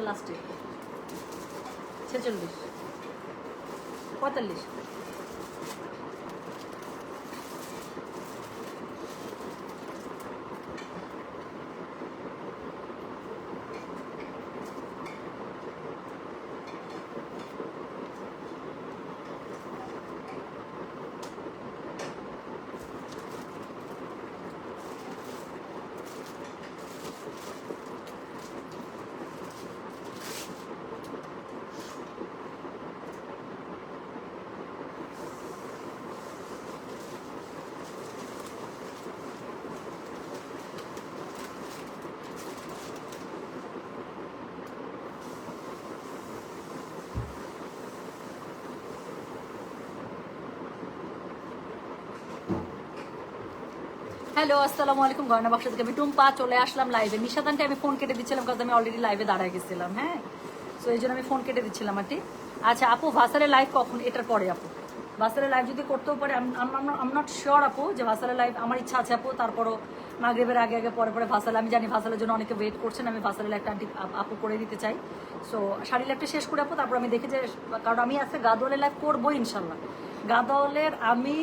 লাস্টে 46 45। হ্যালো, আসসালামু আলাইকুম। গয়না বাক্স থেকে আমি টুম্পা চলে আসলাম লাইভে। নিশাদানকে আমি ফোন কেটে দিচ্ছিলাম কারণ আমি অলরেডি লাইভে দাঁড়ায় গেছিলাম। হ্যাঁ, সো এই জন্য আমি ফোন কেটে দিচ্ছিলাম আন্টি। আচ্ছা আপু, ভাসালের লাইভ কখন? এটার পরে আপু। ভাসালের লাইভ যদি করতেও পারে, আম নট শিওর আপু যে ভাসালের লাইভ আমার ইচ্ছা আছে আপু। তারপরও মাগরিবের আগে আগে পরে পরে ভাসালে, আমি জানি ভাসালের জন্য অনেকে ওয়েট করছেন। আমি ভাসালের লাইভটা আন্টি আপু করে দিতে চাই। সো শাড়ি লাইভটা শেষ করে আপু, তারপর আমি দেখি যে, কারণ আমি আজকে গাদোয়ালের লাইভ করবো ইনশাল্লাহ। গাদোয়ালের আমি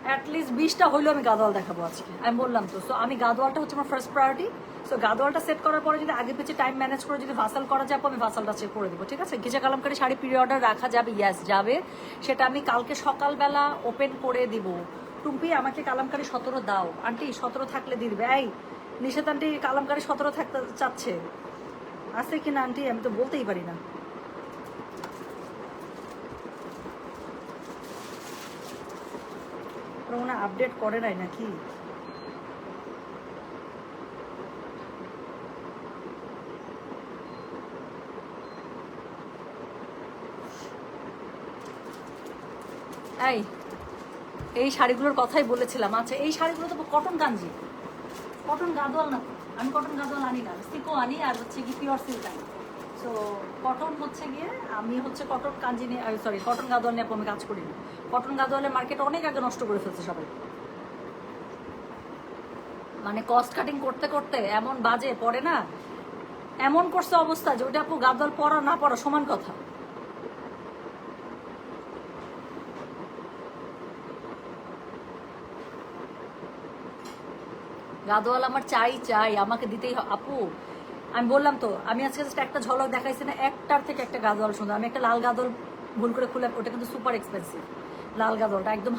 অ্যাটলিস্ট 20টা হইলেও আমি গাদোয়াল দেখাবো আজকে, আমি বললাম তো। সো আমি গাদোয়ালটা হচ্ছে আমার ফার্স্ট প্রায়োরিটি। সো গাদোয়ালটা সেট করার পরে যদি আগে পিছিয়ে টাইম ম্যানেজ করে যদি ভাসাল করা যায়, আমি ভাসালটা চেক করে দেবো, ঠিক আছে? Giza Kalamkari sari pre order রাখা যাবে, ইয়াস যাবে। সেটা আমি কালকে সকালবেলা ওপেন করে দিব। টুম্পি আমাকে কালামকারী 17 দাও আন্টি, 17 থাকলে দিয়ে দিবে। এই নিষেধ আন্টি, কালামকারী 17 থাকতে চাচ্ছে, আছে কি না আন্টি? আমি তো বলতেই পারি না। মনে আপডেট করে নাই নাকি? এই শাড়িগুলোর কথাই বলেছিলাম। আচ্ছা এই শাড়িগুলো তো কটন কাঞ্জি, কটন গাদোয়াল না। আমি কটন গাদোয়াল আনি না, সিকো আনি আর হচ্ছে কি পিওর সিল্ক আনি। সো কটন হচ্ছে গিয়ে আমি হচ্ছে কটন কাঞ্জি নিয়ে, সরি কটন গাদোয়াল নিয়ে আমি কাজ করি না। কটন গাদোয়ালের মার্কেট অনেক আগে নষ্ট করে ফেলছে সবাই। মানে কস্ট কাটিং করতে করতে এমন বাজে পড়ে না, এমন করছে অবস্থা যে ওইটা আপু গাদোয়াল পরা না পরা সমান কথা। গাদোয়াল আমার চাই চাই, আমাকে দিতেই আপু। আমি বললাম তো, আমি আজকে জাস্ট একটা ঝলক দেখাইছি না, একটার থেকে একটা গাদোয়াল সুন্দর। আমি একটা লাল গাদোয়াল ভুল করে খুলে, ওটা কিন্তু সুপার এক্সপেন্সিভ। লাল গাদোয়ালটা একদম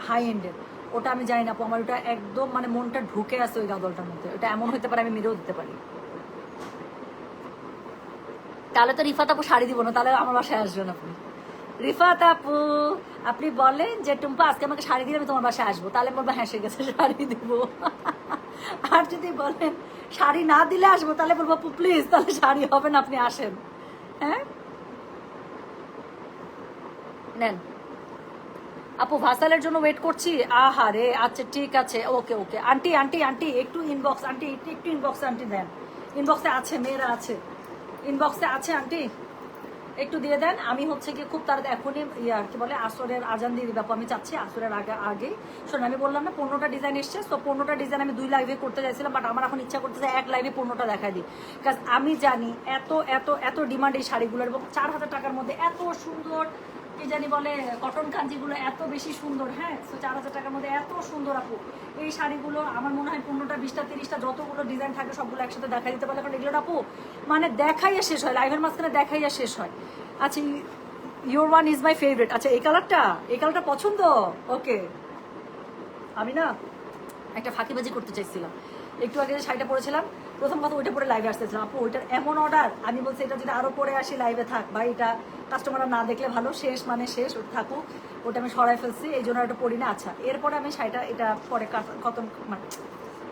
হাই এন্ডের। ওটা আমি জানি না আপু, আমার ওটা একদম মানে মনটা ঢুকে আছে ওই গাদোয়ালটার মধ্যে। ওটা এমন হতে পারে আমি মেরেও দিতে পারি। তাহলে তো রিফাত আপু শাড়ি দিব না, তাহলে আমার বাসায় আসবেন আপনি। রিফাত আপু আপনি বলেন যে টুম্পা আজকে আমাকে শাড়ি দিয়ে আমি তোমার বাসায় আসবো, তাহলে বলবো হ্যাঁ সে গেছে শাড়ি দিব। আর যদি বলেন শাড়ি না দিলে আসবো, তাহলে বলবো আপু প্লিজ তাহলে শাড়ি হবে না, আপনি আসেন। হ্যাঁ নেন আপু, ভাসালের জন্য ওয়েট করছি। আহা রে, আচ্ছা ঠিক আছে, ওকে ওকে আন্টি আন্টি আন্টি একটু ইনবক্স, আন্টি একটু ইনবক্সে আন্টি দেন। ইনবক্সে আছে, মেয়েরা আছে, ইনবক্সে আছে আন্টি, একটু দিয়ে দেন। আমি হচ্ছে কি খুব তাড়াতাড়ি এখনই কি বলে আসরের আজান দিয়ে দিবে আপু। আমি চাচ্ছি আসরের আগে শোন, আমি বললাম না 15টা ডিজাইন এসছে। তো 15টা ডিজাইন আমি 2 লাইভে করতে চাইছিলাম, বাট আমার এখন ইচ্ছা করতেছে 1 লাইভে 15টা দেখাই দিই। কারণ আমি জানি এত এত এত ডিমান্ড এই শাড়িগুলোর, এবং 4000 টাকার মধ্যে এত সুন্দর কি জানি বলে কটন কাঞ্জিগুলো এত বেশি সুন্দর। হ্যাঁ, তো 4000 টাকার মধ্যে এত সুন্দর আপু এই শাড়িগুলো। আমার মনে হয় 15টা 20টা 30টা যতগুলো ডিজাইন থাকে সবগুলো একসাথে দেখাই দিতে পারলে, কারণ এগুলো আপু মানে দেখাইয়া শেষ হয়, লাইভের মাঝখানে দেখাইয়া শেষ হয়। আচ্ছা your one is my favourite. আচ্ছা এই কালারটা পছন্দ। ওকে, আমি না একটা ফাঁকিবাজি করতে চাইছিলাম। একটু আগে যে শাড়িটা পরেছিলাম, প্রথম কথা ওইটা পরে লাইভে আসতেছিলাম আপু, ওইটার এমন অর্ডার, আমি বলছি এটা যদি আরো পরে আসি লাইভে থাক ভাই, এটা কাস্টমাররা না দেখলে ভালো, শেষ মানে শেষ, ওটা থাকুক। ওটা আমি সরাই ফেলছি, এই জন্য ওটা পরি না। আচ্ছা এরপরে আমি শাড়িটা এটা পরে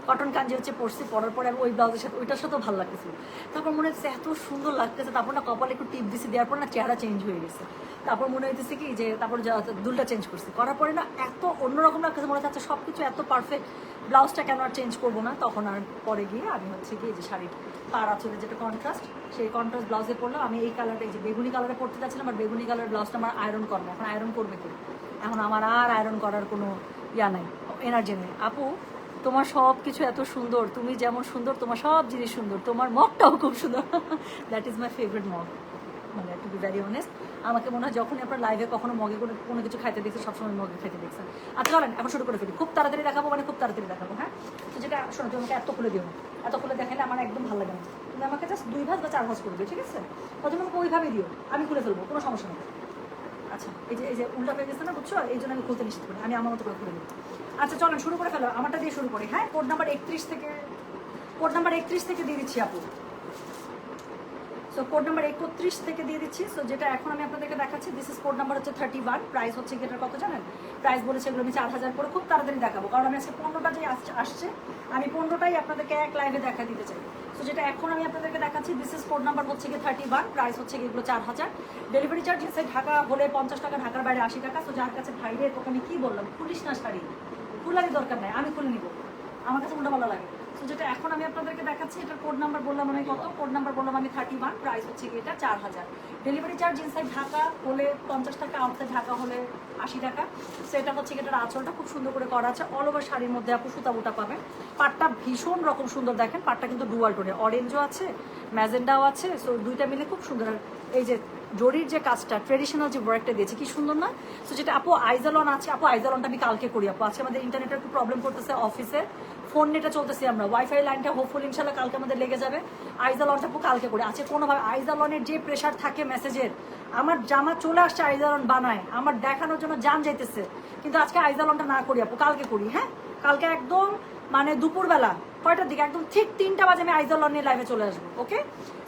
কটন কাঞ্জি হচ্ছে পরছি, পরার পরে আমি ওই ব্লাউজের সাথে ওইটার সাথেও ভালো লাগতেছিল। তারপর মনে হচ্ছে এত সুন্দর লাগতেছে, তারপর না কপালে একটু টিপ দিছি, দেওয়ার পর না চেহারা চেঞ্জ হয়ে গেছে। তারপর মনে হইতেছে কি যে তারপর দুলটা চেঞ্জ করছি, করার পরে না এত অন্যরকম লাগতেছে, মনে হচ্ছে সব কিছু এত পারফেক্ট, ব্লাউজটা কেন আর চেঞ্জ করবো না। তখন আর পরে গিয়ে আমি হচ্ছে কি যে শাড়ির পাড় আঁচলের যেটা কন্ট্রাস্ট, সেই কন্ট্রাস্ট ব্লাউজে পরলাম। আমি এই কালারটা, এই যে বেগুনি কালারে পরতে চাচ্ছিলাম, আর বেগুনি কালার ব্লাউজটা আমার আয়রন করবে। এখন আয়রন করবে কি, এখন আমার আর আয়রন করার কোনো ইয়া নাই, এনার্জি নেই আপু। তোমার সব কিছু এত সুন্দর, তুমি যেমন সুন্দর তোমার সব জিনিস সুন্দর, তোমার মগটাও খুব সুন্দর। That is my favourite mug, মানে টু বি ভেরি অনেস্ট। আমাকে মনে হয় যখনই আপনার লাইভে কখনো মগে কোনো কিছু খাইতে দেখছে, সবসময় মগে খাইতে দেখছেন। আচ্ছা চলেন এখন শুরু করে ফেলি, খুব তাড়াতাড়ি দেখাবো, মানে খুব তাড়াতাড়ি দেখাবো। হ্যাঁ, তো যেটা শোনো, তুমি আমাকে এত খুলে দিও না, এত খুলে দেখালে আমার একদম ভালো লাগে না। তুমি আমাকে জাস্ট 2 ভাঁজ বা 4 ভাঁজ করে দিও, ঠিক আছে? প্রথমে আমাকে ওইভাবে দিও, আমি খুলে ফেলবো, কোনো সমস্যা নেই। আচ্ছা, এই যে উল্টা হয়ে গেছে না, বুঝছো? এই জন্য আমি খুলতে নিশ্চিত করি, আমি আমার মতো করে খুলে দিই। আচ্ছা চলেন শুরু করে ফেলো, আমারটা দিয়ে শুরু করি। হ্যাঁ, কোড নাম্বার 31 থেকে, কোড নাম্বার 31 থেকে দিয়ে দিচ্ছি আপু। সো কোড নাম্বার 31 থেকে দিয়ে দিচ্ছি। সো যেটা এখন আমি আপনাদেরকে দেখাচ্ছি, দিস ইজ কোড নাম্বার হচ্ছে 31। প্রাইস হচ্ছে এটার কত জানেন? প্রাইস বলেছে এগুলো আমি 4000 করে খুব তাড়াতাড়ি দেখাবো, কারণ আমি আজকে 15টা যে আসছে, আমি 15টাই আপনাদেরকে এক লাইভে দেখা দিতে চাই। সো যেটা এখন আমি আপনাদেরকে দেখাচ্ছি, দিস ইজ কোড নাম্বার হচ্ছে গিয়ে 31। প্রাইস হচ্ছে এগুলো 4000। ডেলিভারি চার্জ এসে ঢাকা হলে 50 টাকা, ঢাকার বাইরে 80 টাকা। সো যার কাছে ভাইরে তোকে আমি কি বললাম, খুলিস না শাড়ি, খুলারই দরকার নাই, আমি খুলে নিব, আমার কাছে উল্টা ভালো লাগে। সো যেটা এখন আমি আপনাদেরকে দেখাচ্ছি, এটার কোড নাম্বার বললাম আমি কত, কোড নাম্বার বললাম আমি 31। প্রাইস হচ্ছে কি এটা 4000। ডেলিভারি চার্জ ইনসাইড ঢাকা হলে 50 টাকা, আউটসাইড ঢাকা হলে 80 টাকা। সেটা হচ্ছে এটার আঁচলটা খুব সুন্দর করে করা আছে, অল ওভার শাড়ির মধ্যে আপু সুতা বুটা পাবেন। পাটটা ভীষণ রকম সুন্দর, দেখেন পাটটা কিন্তু ডুয়াল টোনে, অরেঞ্জও আছে ম্যাজেন্ডাও আছে। সো দুইটা মিলে খুব সুন্দর। আর এই যে জরির যে কাজটা, ট্রেডিশনাল যে ওয়ার্কটা দিয়েছে, কি সুন্দর না? সো যেটা আপু আইজালন আছে, আপু আইজালনটা আমি কালকে করি আপু, আজকে আমাদের ইন্টারনেটের একটু প্রবলেম করতেছে অফিসে, ফোন নেটে চলতেছি আমরা, ওয়াইফাই লাইনটা হোপফুলি ইনশাল্লাহ কালকে আমাদের লেগে যাবে। আইজালনটা আপু কালকে করি। আজকে কোনোভাবে আইজালনের যে প্রেশার থাকে মেসেজের, আমার জামা চলে আসছে আইজালন বানায়, আমার দেখানোর জন্য জান যাইতেছে, কিন্তু আজকে আইজালনটা না করি আপু, কালকে করি। হ্যাঁ, কালকে একদম মানে দুপুরবেলা কয়টার দিকে, একদম ঠিক 3টা বাজে আমি আইজালন নিয়ে লাইভে চলে আসবো। ওকে,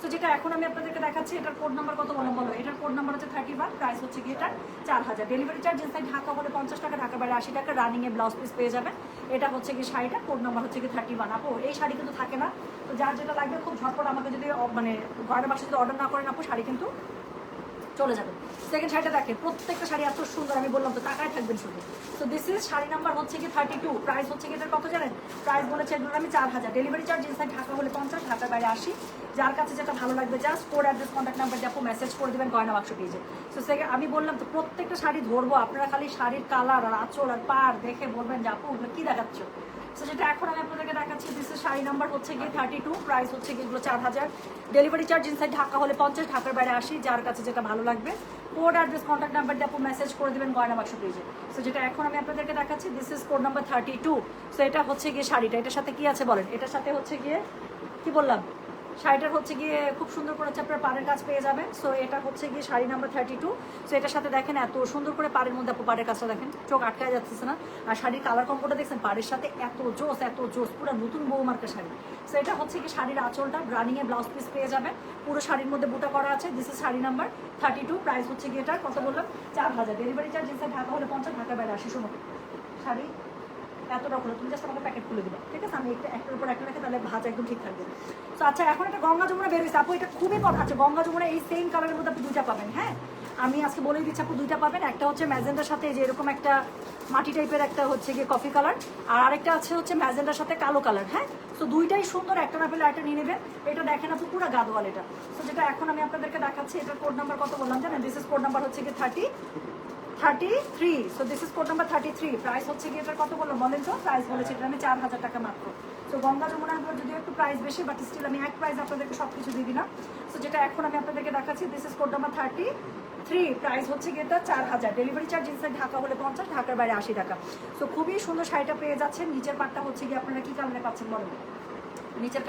তো যেটা এখন আমি আপনাদেরকে দেখাচ্ছি, এটার কোড নাম্বার কত বলো বলো? এটার কোড নাম্বার হচ্ছে 31। প্রাইস হচ্ছে কি এটা 4000। ডেলিভারি চার্জ ইনসাইড ঢাকা হলে 50 টাকা, ঢাকা বাইরে 80 টাকা। রানিং এ ব্লাউজ পিস পেয়ে যাবেন। এটা হচ্ছে কি শাড়িটা, কোড নাম্বার হচ্ছে কি 31। আপু এই শাড়ি কিন্তু থাকে না, তো যার যেটা লাগবে খুব ঝটপট আমাকে যদি মানে ঘরের বাসা যদি অর্ডার না করেন আপু, শাড়ি কিন্তু চলে যাবে। সেকেন্ড শাড়িটা দেখেন, প্রত্যেকটা শাড়ি এত সুন্দর, আমি বললাম তো তাকায় থাকবেন শুধু। তো দিস ইজ শাড়ি নাম্বার হচ্ছে কি 32। প্রাইস হচ্ছে কি এটার কত জানেন? প্রাইস বলেছে এগুলো আমি 4000। ডেলিভারি চার্জ ইনসাইড ঢাকা হলে 50, ঢাকার বাইরে 80। যার কাছে যেটা ভালো লাগবে just code address contact number দিয়ে আপু মেসেজ করে দেবেন গয়না বাক্স পেজে। সো সেকেন্ড আমি বললাম তো প্রত্যেকটা শাড়ি ধরবো, আপনারা খালি শাড়ির কালার আর আঁচল আর পার দেখে বলবেন যে আপু ওগুলো কি দেখাচ্ছ। সো যেটা এখন আমি আপনাদেরকে দেখাচ্ছি, দিস ইজ শাড়ি নাম্বার হচ্ছে গিয়ে 32। প্রাইস হচ্ছে গিয়ে এগুলো 4000। ডেলিভারি চার্জ ইনসাইড ঢাকা হলে 50, ঢাকার বাইরে 80। যার কাছে যেটা ভালো লাগবে কোড অ্যাড্রেস কন্ট্যাক্ট নাম্বার দিয়ে আপু মেসেজ করে দেবেন গয়না বাক্স পেজে। সো যেটা এখন আমি আপনাদেরকে দেখাচ্ছি, this is code number 32। So এটা হচ্ছে গিয়ে শাড়িটা, এটার সাথে কি আছে বলেন? এটার সাথে হচ্ছে গিয়ে কি বললাম, শাড়িটার হচ্ছে গিয়ে খুব সুন্দর করে হচ্ছে আপনার পাড়ের কাজ পেয়ে যাবেন। সো এটা হচ্ছে গিয়ে শাড়ি নাম্বার 32। সো এটার সাথে দেখেন এত সুন্দর করে পাড়ের মধ্যে আপু পাড়ের কাজটা দেখেন, চোখ আটকায় যাচ্ছে না। আর শাড়ির কালার কম্বোটা দেখছেন, পাড়ের সাথে এত জোস, পুরো নতুন বৌমার্কা শাড়ি। সো এটা হচ্ছে কি শাড়ির আঁচলটা, রানিংয়ে ব্লাউজ পিস পেয়ে যাবেন, পুরো শাড়ির মধ্যে বুটা করা আছে। This is sari number 32। Price হচ্ছে গিয়ে এটা কত বললাম 4000। ডেলিভারি চার্জ ইনসাইড ঢাকা হলে 50, ঢাকার বাইরে 80। শোনো শাড়ি এতটা খুলে তুমি জাস্ট আমাকে প্যাকেট খুলে দিবা, ঠিক আছে? আমি একটার উপর একটা রেখে তাহলে ভাজ একদম ঠিক থাকবে। তো আচ্ছা এখন একটা গঙ্গা যমুনা বের হয়েছে আপু, এটা খুবই আছে গঙ্গা যমুনা, এই সেম কালারের মধ্যে আপনি 2টা পাবেন। হ্যাঁ, আমি আজকে বলেই দিচ্ছি আপু 2টা পাবেন। একটা হচ্ছে ম্যাজেন্ডার সাথে যে এরকম একটা মাটি টাইপের একটা হচ্ছে গিয়ে কফি কালার, আর আরেকটা আছে হচ্ছে ম্যাজেন্ডার সাথে কালো কালার। হ্যাঁ, তো দুইটাই সুন্দর, একটা না পেলে একটা নিয়ে নেবেন। এটা দেখেন আপু পুরো গাদোয়াল এটা। তো যেটা এখন আমি আপনাদেরকে দেখাচ্ছি, এটার কোড নাম্বার কত বললাম জানেন? দিস ইজ কোড নাম্বার হচ্ছে গিয়ে 33। So this is code number 33। Price হচ্ছে কি এটার কত বললাম বলেন তো? প্রাইস বলেছে এটা আমি 4000 টাকা মাত্র। সো গঙ্গা যমুনার যদিও একটু প্রাইস বেশি, বাট স্টিল আমি এক প্রাইস আপনাদেরকে সব কিছু দিয়ে দিলাম। সো যেটা এখন আমি আপনাদেরকে দেখাচ্ছি, this is code number 33। Price হচ্ছে কি এটা 4000। ডেলিভারি চার্জ ইনসাইড ঢাকা হলে 50, ঢাকার বাইরে 80 টাকা। সো খুবই সুন্দর শাড়িটা পেয়ে যাচ্ছেন। নিচের পাটটা হচ্ছে কি আপনারা কি কালারে পাচ্ছেন বলেন? নিচের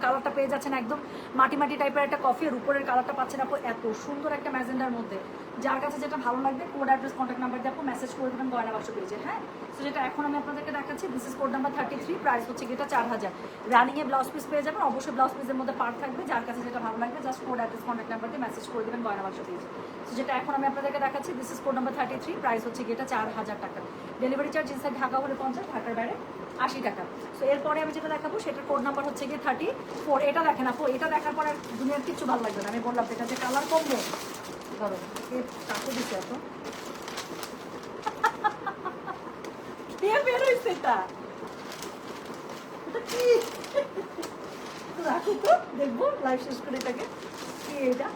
কালারটা পেয়ে যাচ্ছেন একদম মাটি টাইপের একটা কফি, আর উপরের কালারটা পাচ্ছেন আপু এত সুন্দর একটা ম্যাজেন্ডার মধ্যে। যার কাছে যেটা ভালো লাগবে কোড অ্যাড্রেস কন্ট্যাক্ট নাম্বার দিয়ে আপু মেসেজ করে দেবেন গয়না বাক্স পেজে। হ্যাঁ, তো যেটা এখন আমি আপনাদেরকে দেখাচ্ছি, this is code number 33। Price হচ্ছে এটা 4000। রানিংয়ে ব্লাউজ পিস পেয়ে যাবেন, অবশ্যই ব্লাউজ পিসের মধ্যে পার্ট থাকবে। যার কাছে যেটা ভালো লাগবে just code address contact number দিয়ে মেসেজ করে দেবেন গয়না বাক্স পেজে। তো যেটা এখন আমি আপনাদেরকে দেখাচ্ছি, this is code number 33। Price হচ্ছে এটা 4000 টাকা। ডেলিভারি চার্জ ইনসাইড ঢাকা হলে 50, ঢাকার বাইরে 80 টাকা। সো এরপরে আমি যেটা দেখাবো সেটার কোড নাম্বার হচ্ছে গিয়ে 34। এটা দেখেন আপু, এটা দেখার পরে দুনিয়ার কিচ্ছু ভালো লাগবে না, আমি বললাম এটা যে কালার কমবো। ধরো কাকু দিচ্ছে এত কে বের হয়েছে এটা কি রাখো তো দেখবো লাইভ শেষ করে এটাকে। কি এটা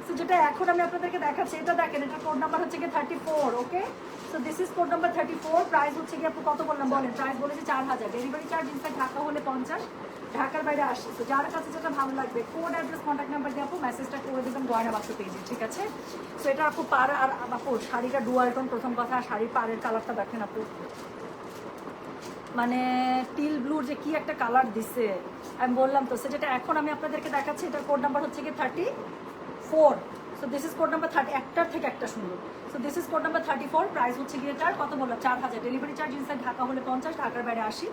সো যেটা এখন আমি আপনাদেরকে দেখাচ্ছি এটা দেখেন, এটা কোড নাম্বার হচ্ছে কি 34। Okay, so this is code number 34। Price হচ্ছে কি আপু কত বললাম বলেন? প্রাইস বলেছি 4000। ডেলিভারি চার্জ ইনসাইড ঢাকা হলে 50, ঢাকার বাইরে 80। তো যার কাছে যেটা ভালো লাগবে কোড অ্যাড্রেস কন্ট্যাক্ট নাম্বার দিয়ে আপু মেসেজটা করে দেবেন গয়না বাক্স পেজে, ঠিক আছে? সো এটা আপু পার আর আপু শাড়িটা ডুয়াল টোন, প্রথম কথা শাড়ির পাড়ের কালারটা দেখেন আপু, মানে টিল ব্লুর যে কি একটা কালার দিছে আমি বললাম তো। সো যেটা এখন আমি আপনাদেরকে দেখাচ্ছি এটার কোড নাম্বার হচ্ছে কি 34। So this is code number 30, একটার থেকে একটা সুন্দর। So this is code number 34। Price হচ্ছে গিয়ে এটার কত বললাম 4000। ডেলিভারি চার্জ ইনসাইড ঢাকা হলে 50, ঢাকার বাইরে 80।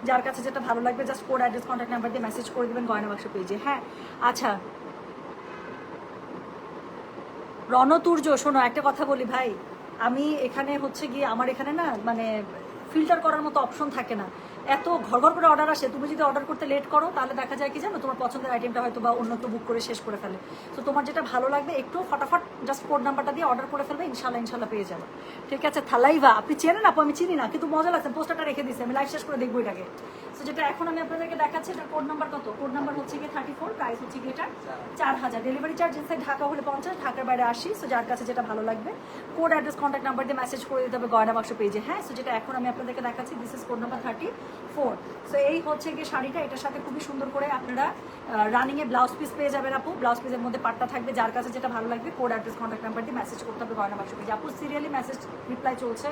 যার কাছে যেটা ভালো লাগবে just code address contact number দিয়ে মেসেজ করে দেবেন গয়না বাক্স পেজে। হ্যাঁ আচ্ছা রণতুর্য, শোনো একটা কথা বলি ভাই, আমি এখানে হচ্ছে গিয়ে আমার এখানে না মানে ফিল্টার করার মতো অপশন থাকে না, এত ঘর ঘর করে অর্ডার আসে। তুমি যদি অর্ডার করতে লেট করো তাহলে দেখা যায় কি জানো, তোমার পছন্দের আইটেমটা হয়তো বা অন্য কেউ বুক করে শেষ করে ফেলে। তো তোমার যেটা ভালো লাগবে একটু ফটাফট জাস্ট কোড নাম্বারটা দিয়ে অর্ডার করে ফেলবে, ইনশাল্লাহ ইনশাল্লাহ পেয়ে যাবে, ঠিক আছে? থালাইভা আপনি চেনেন আপু? আমি চিনি না, কিন্তু মজা লাগছে, পোস্টারটা রেখে দিচ্ছি, আমি লাইভ শেষ করে দেখবো এটাকে। তো যেটা এখন আমি আপনাদেরকে দেখাচ্ছি এটা কোড নাম্বার কত? কোড নাম্বার হচ্ছে গিয়ে 34। প্রাইস হচ্ছে গিয়ে এটা 4000। ডেলিভারি চার্জ ইনসাইড ঢাকা হলে 50, ঢাকার বাইরে 80। সো যার কাছে যেটা ভালো লাগবে কোড অ্যাড্রেস কন্ট্যাক্ট নাম্বার দিয়ে মেসেজ করে দিতে হবে গয়না বাক্স পেজে। হ্যাঁ, সো যেটা এখন আমি আপনাদেরকে দেখাচ্ছি this is code number 34। So এই হচ্ছে গিয়ে শাড়িটা, এটার সাথে খুবই সুন্দর করে আপনারা রানিংয়ে ব্লাউজ পিস পেয়ে যাবেন আপু। ব্লাউজ পিসের মধ্যে পাটটা থাকবে, যার কাছে যেটা ভালো লাগবে কোড অ্যাড্রেস কন্ট্যাক্ট নাম্বার দিয়ে মেসেজ করতে হবে গয়না বাক্স পেজে। আপু সিরিয়ালি মেসেজ রিপ্লাই চলছে,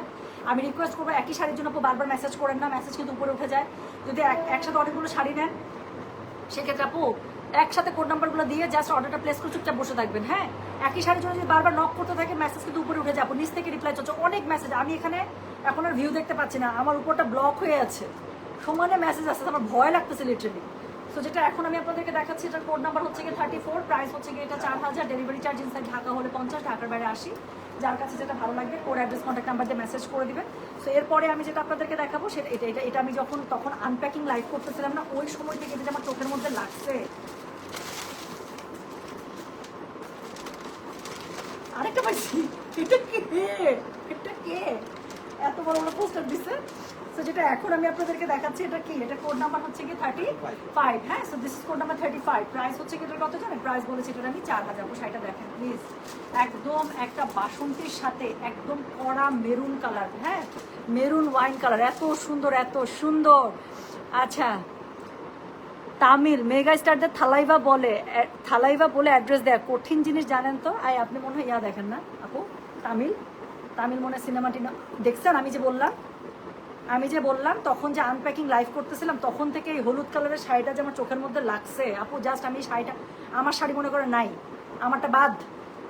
আমি রিকোয়েস্ট করবো একই শাড়ির জন্য আপু বারবার মেসেজ করেন না, মেসেজ কিন্তু উপরে উঠে যায়। যদি একসাথে অনেকগুলো শাড়ি নেন সেক্ষেত্রে আপু একসাথে কোড নাম্বারগুলো দিয়ে জাস্ট অর্ডারটা প্লেস করে চুপচাপ বসে থাকবেন। হ্যাঁ, একই শাড়ির জন্য যদি বারবার নক করতে থাকে মেসেজ কিন্তু উপরে উঠে যাবো, নিচ থেকে রিপ্লাই চলছে অনেক মেসেজ। আমি এখানে এখন আর ভিউ দেখতে পাচ্ছি না, আমার উপরটা ব্লক হয়ে আছে, সমানে মেসেজ আসছে, আমার ভয় লাগতেছে লিটারেলি। সো যেটা এখন আমি আপনাদেরকে দেখাচ্ছি এটার কোড নাম্বার হচ্ছে গিয়ে 34। প্রাইস হচ্ছে গিয়ে এটা 4000। ডেলিভারি চার্জ ইনসাইড ঢাকা হলে 50, ঢাকার বাইরে 80। যার কাছে যেটা ভালো লাগবে কোড অ্যাড্রেস কন্ট্যাক্ট নাম্বার দিয়ে মেসেজ করে দিবেন। সো এরপরে আমি যেটা আপনাদেরকে দেখাবো সেটা এটা আমি যখন তখন আনপ্যাকিং লাইভ করতেছিলাম না, ওই সময় থেকে এটা আমার চোখের মধ্যে লাগছে। আরেকটা পাইছি, এটা কে? এটা কে এত বড় বড় পোস্টার দিছে? সো যেটা এখন আমি আপনাদেরকে দেখাচ্ছি এটা কি, এটা কোড নাম্বার হচ্ছে কি 35। হ্যাঁ, so this is code number 35। Price হচ্ছে কি এটার কত জানেন? প্রাইস বলেছি এটা আমি 4000। শাড়িটা দেখেন প্লিজ, একদম একটা বাসন্তীর সাথে একদম কড়া মেরুন কালার, হ্যাঁ মেরুন ওয়াইন কালার, এত সুন্দর এত সুন্দর। আচ্ছা তামিল মেগা স্টারদের থালাইভা বলে অ্যাড্রেস দেয়, কঠিন জিনিস জানেন তো? আপনি মনে হয় দেখেন না আপু, তামিল মনে সিনেমাটি দেখছেন? আমি যে বললাম তখন যে আনপ্যাকিং লাইভ করতেছিলাম তখন থেকে এই হলুদ কালারের শাড়িটা যে আমার চোখের মধ্যে লাগছে আপু, জাস্ট আমি শাড়িটা, আমার শাড়ি মনে করে নাই, আমারটা বাদ,